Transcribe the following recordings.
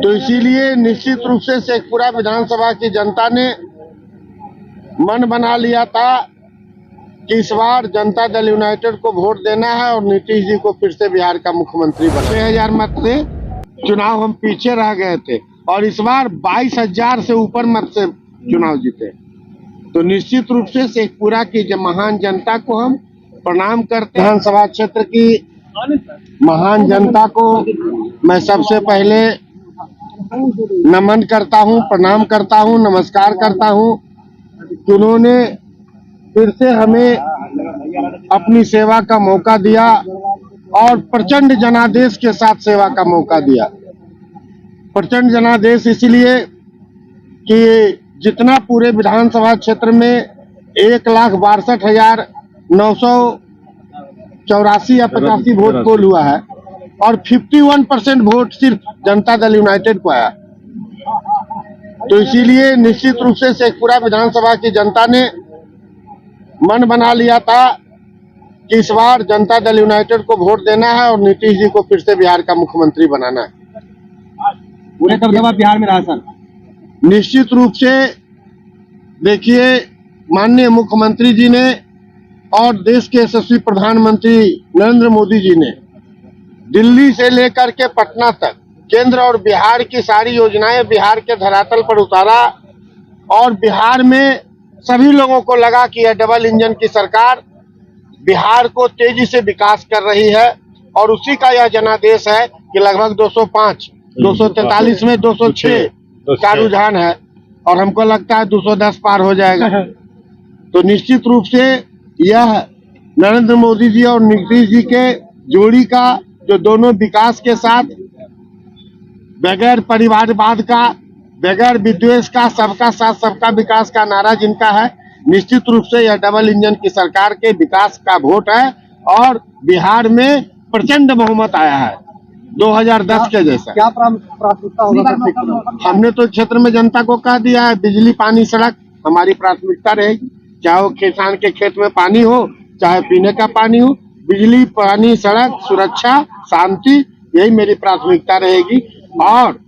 तो इसीलिए निश्चित रूप से शेखपुरा विधानसभा की जनता ने मन बना लिया था कि इस बार जनता दल यूनाइटेड को वोट देना है और नीतीश जी को फिर से बिहार का मुख्यमंत्री बना। 6,000 मत से चुनाव हम पीछे रह गए थे और इस बार 22,000 से ऊपर मत से चुनाव जीते। तो निश्चित रूप से शेखपुरा की महान जनता को हम प्रणाम करते हैं। विधानसभा क्षेत्र की महान जनता को मैं सबसे पहले नमन करता हूं, प्रणाम करता हूं, नमस्कार करता हूं कि उन्होंने फिर से हमें अपनी सेवा का मौका दिया और प्रचंड जनादेश के साथ सेवा का मौका दिया। प्रचंड जनादेश इसलिए कि जितना पूरे विधानसभा क्षेत्र में 1,62,984 या 85 वोट पोल हुआ है और 51% वोट सिर्फ जनता दल यूनाइटेड को आया। तो इसीलिए निश्चित रूप से शेखपुरा विधानसभा की जनता ने मन बना लिया था कि इस बार जनता दल यूनाइटेड को वोट देना है और नीतीश जी को फिर से बिहार का मुख्यमंत्री बनाना है। पूरे दबदबा बिहार में रहा सर। निश्चित रूप से देखिए, माननीय मुख्यमंत्री जी ने और देश के यशस्वी प्रधानमंत्री नरेंद्र मोदी जी ने दिल्ली से लेकर के पटना तक केंद्र और बिहार की सारी योजनाएं बिहार के धरातल पर उतारा और बिहार में सभी लोगों को लगा कि यह डबल इंजन की सरकार बिहार को तेजी से विकास कर रही है और उसी का यह जनादेश है कि लगभग 205, 243 में 206 का रुझान है और हमको लगता है 210 पार हो जाएगा। तो निश्चित रूप से यह नरेंद्र मोदी जी और नीतीश जी के जोड़ी का, जो दोनों विकास के साथ बगैर परिवारवाद का, बगैर विद्वेष का, सबका साथ सबका विकास का नारा जिनका है, निश्चित रूप से यह डबल इंजन की सरकार के विकास का वोट है और बिहार में प्रचंड बहुमत आया है 2010 के जैसा। क्या प्राथमिकता होगा? हमने तो क्षेत्र में जनता को कह दिया है, बिजली, पानी, सड़क हमारी प्राथमिकता रहेगी। चाहे वो किसान के खेत में पानी हो, चाहे पीने का पानी हो, बिजली, पानी, सड़क, सुरक्षा, शांति, यही मेरी प्राथमिकता रहेगी और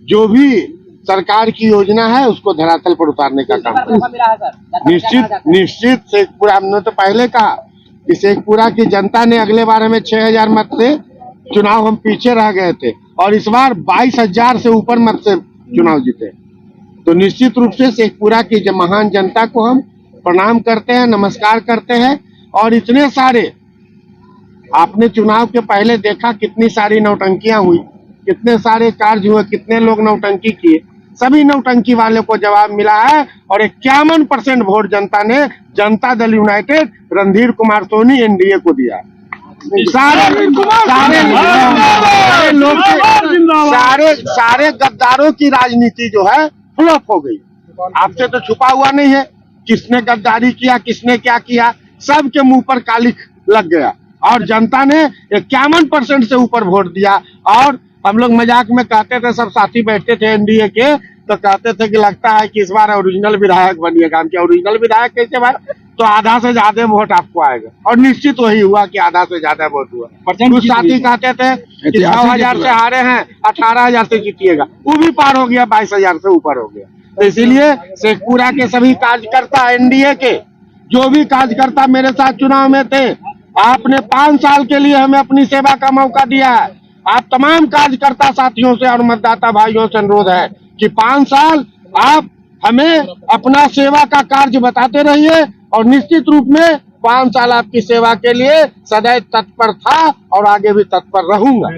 जो भी सरकार की योजना है उसको धरातल पर उतारने का काम करेंगे। निश्चित शेखपुरा, हमने तो पहले कहा कि शेखपुरा की जनता ने अगले बार हमें 6,000 मत से चुनाव हम पीछे रह गए थे और इस बार 22,000 से ऊपर मत से चुनाव जीते। तो निश्चित रूप से शेखपुरा की महान जनता को हम प्रणाम करते हैं, नमस्कार करते हैं। और इतने सारे, आपने चुनाव के पहले देखा कितनी सारी नौटंकियां हुई, कितने सारे कार्य हुए, कितने लोग नौटंकी किए, सभी नौटंकी वाले को जवाब मिला है और 51% वोट जनता ने जनता दल यूनाइटेड रणधीर कुमार सोनी एनडीए को दिया। सारे गद्दारों की राजनीति जो है फ्लॉप हो गई। आपसे तो छुपा हुआ नहीं है किसने गद्दारी किया, किसने क्या किया, सबके मुंह पर कालिख लग गया और जनता ने 51% से ऊपर वोट दिया। और हम लोग मजाक में कहते थे, सब साथी बैठते थे एनडीए के, तो कहते थे कि लगता है कि इस बार ओरिजिनल विधायक बनिएगा। हम क्या ओरिजिनल विधायक कैसे बार, तो आधा से ज्यादा वोट आपको आएगा और निश्चित वही हुआ कि आधा से ज्यादा वोट हुआ। कुछ साथी कहते थे कि 9,000 से हारे हैं, 18,000 से जीतिएगा, वो भी पार हो गया, 22,000 से ऊपर हो गया। तो इसीलिए शेखपुरा के सभी कार्यकर्ता, एनडीए के जो भी कार्यकर्ता मेरे साथ चुनाव में थे, आपने 5 साल के लिए हमें अपनी सेवा का मौका दिया है। आप तमाम कार्यकर्ता साथियों से और मतदाता भाइयों से अनुरोध है कि 5 साल आप हमें अपना सेवा का कार्य बताते रहिए और निश्चित रूप में 5 साल आपकी सेवा के लिए सदैव तत्पर था और आगे भी तत्पर रहूंगा।